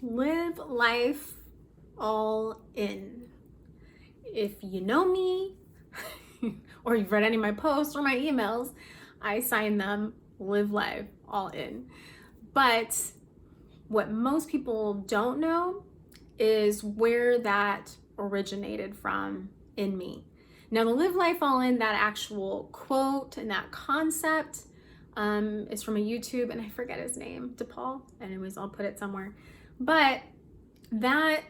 Live life all in. If you know me or you've read any of my posts or my emails, I sign them live life all in. But what most people don't know is where that originated from in me. Now, the live life all in, that actual quote and that concept is from a YouTube, and I forget his name, DePaul. Anyways, I'll put it somewhere. But that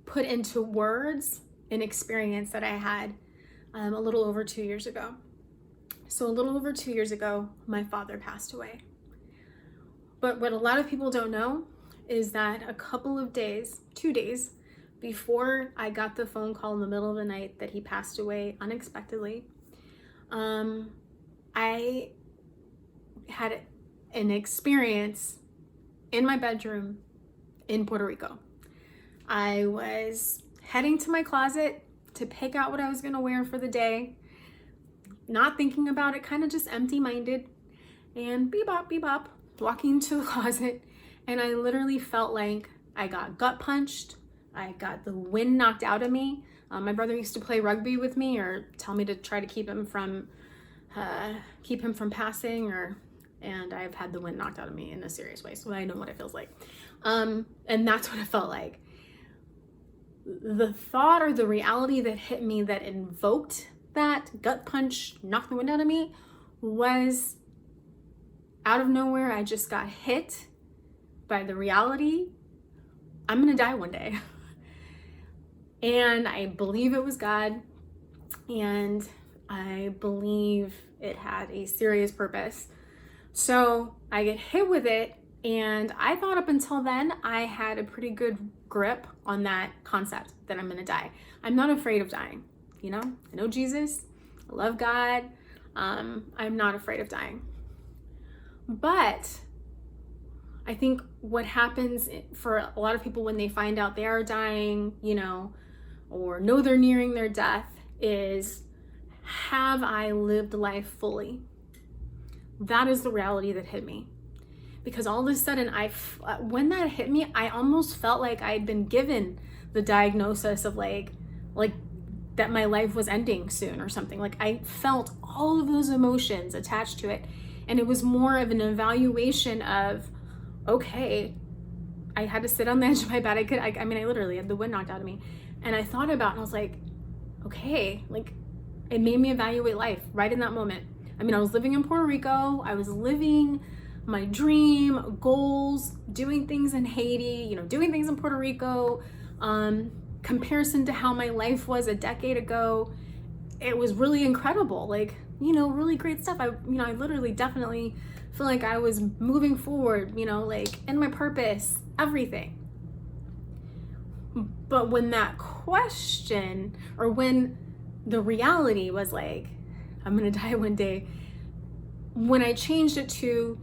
put into words an experience that I had a little over 2 years ago. So a little over 2 years ago, my father passed away. But what a lot of people don't know is that a couple of days, 2 days, before I got the phone call in the middle of the night that he passed away unexpectedly, I had an experience in my bedroom in Puerto Rico. I was heading to my closet to pick out what I was gonna wear for the day, not thinking about it, kind of just empty-minded, and bebop, walking into the closet, and I literally felt like I got gut punched. I got the wind knocked out of me. My brother used to play rugby with me, or tell me to try to keep him from passing, and I've had the wind knocked out of me in a serious way, so I know what it feels like. And that's what it felt like. The thought or the reality that hit me that invoked that gut punch, knocked the wind out of me, was out of nowhere. I just got hit by the reality, I'm gonna die one day. And I believe it was God, and I believe it had a serious purpose. So I get hit with it, and I thought up until then I had a pretty good grip on that concept that I'm gonna die. I'm not afraid of dying, you know? I know Jesus, I love God, I'm not afraid of dying. But I think what happens for a lot of people when they find out they are dying, you know, or know they're nearing their death, is, have I lived life fully? That is the reality that hit me. Because all of a sudden, when that hit me, I almost felt like I'd been given the diagnosis of like that my life was ending soon or something. Like, I felt all of those emotions attached to it. And it was more of an evaluation of, okay, I had to sit on the edge of my bed. I literally had the wind knocked out of me. And I thought about it, and I was like, okay, like, it made me evaluate life right in that moment. I was living in Puerto Rico. I was living my dream, goals, doing things in Haiti, you know, doing things in Puerto Rico, comparison to how my life was a decade ago. It was really incredible, like, you know, really great stuff. I literally definitely feel like I was moving forward, you know, like in my purpose, everything. But when that question, or when the reality was like, I'm gonna die one day, when I changed it to,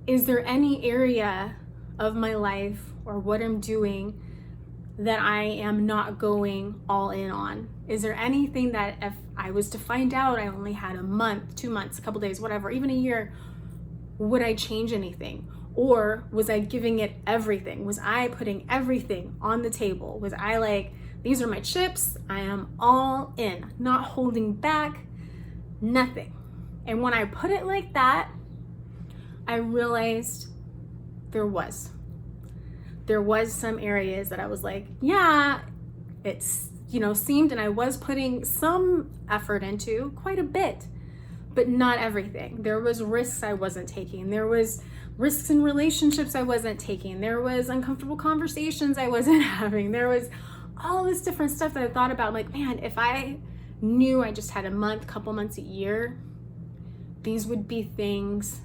is there any area of my life or what I'm doing that I am not going all in on? Is there anything that if I was to find out I only had a month, 2 months, a couple days, whatever, even a year, would I change anything? Or was I giving it everything? Was I putting everything on the table? Was I like, these are my chips, I am all in, not holding back, nothing? And when I put it like that, I realized there was some areas that I was like, yeah, it's, you know, seemed, and I was putting some effort into, quite a bit, but not everything. There was risks I wasn't taking. There was risks in relationships I wasn't taking. There was uncomfortable conversations I wasn't having. There was all this different stuff that I thought about, like, man, if I knew I just had a month, couple months, a year, these would be things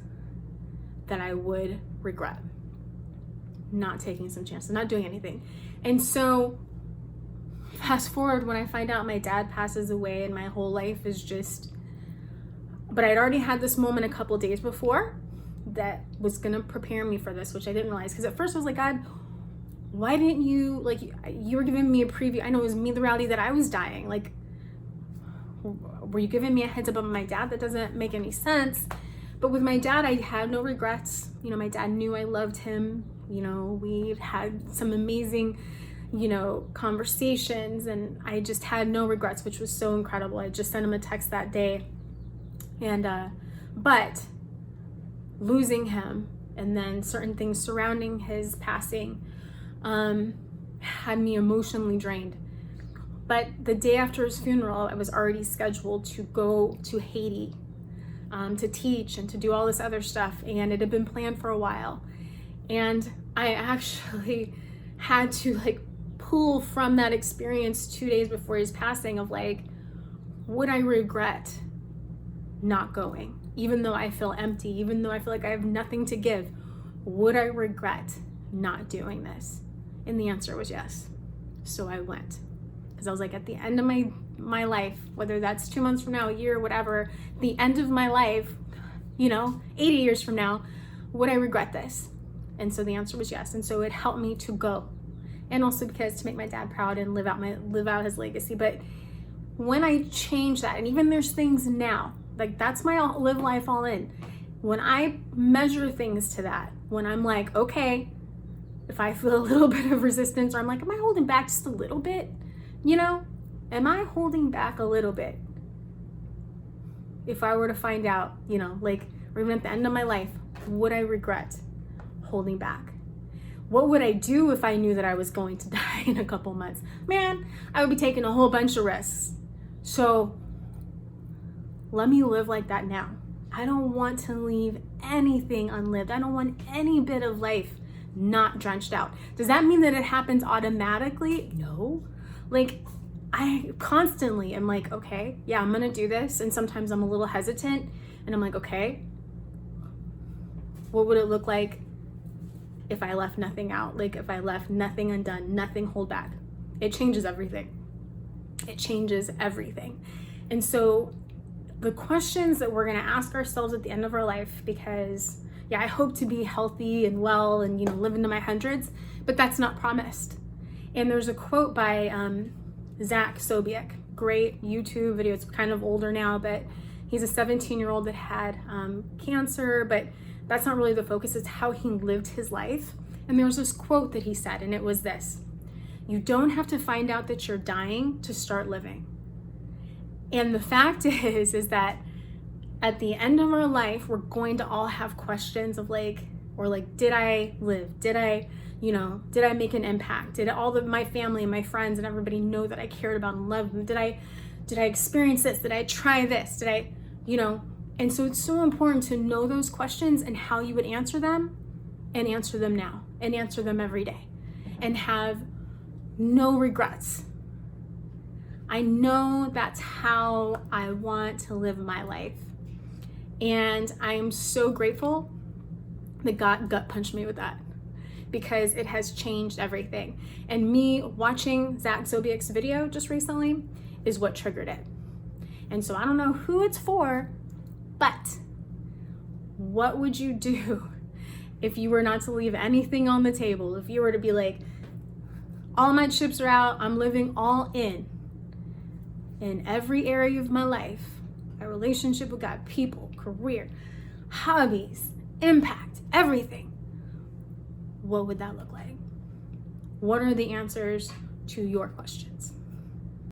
that I would regret. Not taking some chances, not doing anything. And so fast forward, when I find out my dad passes away and my whole life is just, but I'd already had this moment a couple days before that was gonna prepare me for this, which I didn't realize. Because at first I was like, God, why didn't you, like, you were giving me a preview. I know it was me, the reality that I was dying. Like, were you giving me a heads up on my dad? That doesn't make any sense. But with my dad, I had no regrets. You know, my dad knew I loved him. You know, we had some amazing, you know, conversations, and I just had no regrets, which was so incredible. I just sent him a text that day. And, but losing him and then certain things surrounding his passing, had me emotionally drained. But the day after his funeral, I was already scheduled to go to Haiti, to teach and to do all this other stuff. And it had been planned for a while. And I actually had to like pull from that experience 2 days before his passing of like, would I regret not going? Even though I feel empty, even though I feel like I have nothing to give, would I regret not doing this? And the answer was yes. So I went. Because I was like, at the end of my life, whether that's 2 months from now, a year, whatever, the end of my life, you know, 80 years from now, would I regret this? And so the answer was yes. And so it helped me to go. And also because to make my dad proud and live out his legacy. But when I changed that, and even there's things now, like that's my live life all in. When I measure things to that, when I'm like, okay, if I feel a little bit of resistance, or I'm like, am I holding back just a little bit? You know, am I holding back a little bit? If I were to find out, you know, like, or even at the end of my life, would I regret holding back? What would I do if I knew that I was going to die in a couple months? Man, I would be taking a whole bunch of risks. So let me live like that now. I don't want to leave anything unlived. I don't want any bit of life not drenched out. Does that mean that it happens automatically? No. Like, I constantly am like, okay, yeah, I'm gonna do this. And sometimes I'm a little hesitant and I'm like, okay, what would it look like if I left nothing out? Like if I left nothing undone, nothing hold back? It changes everything. It changes everything. And so the questions that we're gonna ask ourselves at the end of our life, because yeah, I hope to be healthy and well and, you know, live into my hundreds, but that's not promised. And there's a quote by Zach Sobiek, great YouTube video. It's kind of older now, but he's a 17-year-old that had cancer, but that's not really the focus. It's how he lived his life. And there was this quote that he said, and it was this: you don't have to find out that you're dying to start living. And the fact is that at the end of our life, we're going to all have questions of like, or like, did I live? Did I make an impact? Did my family and my friends and everybody know that I cared about and loved them? Did I experience this? Did I try this? Did I, you know? And so it's so important to know those questions and how you would answer them, and answer them now, and answer them every day, and have no regrets. I know that's how I want to live my life. And I am so grateful that God gut punched me with that, because it has changed everything. And me watching Zach Sobiek's video just recently is what triggered it. And so I don't know who it's for, but what would you do if you were not to leave anything on the table? If you were to be like, all my chips are out, I'm living all in every area of my life, my relationship with God, people, career, hobbies, impact, everything. What would that look like? What are the answers to your questions?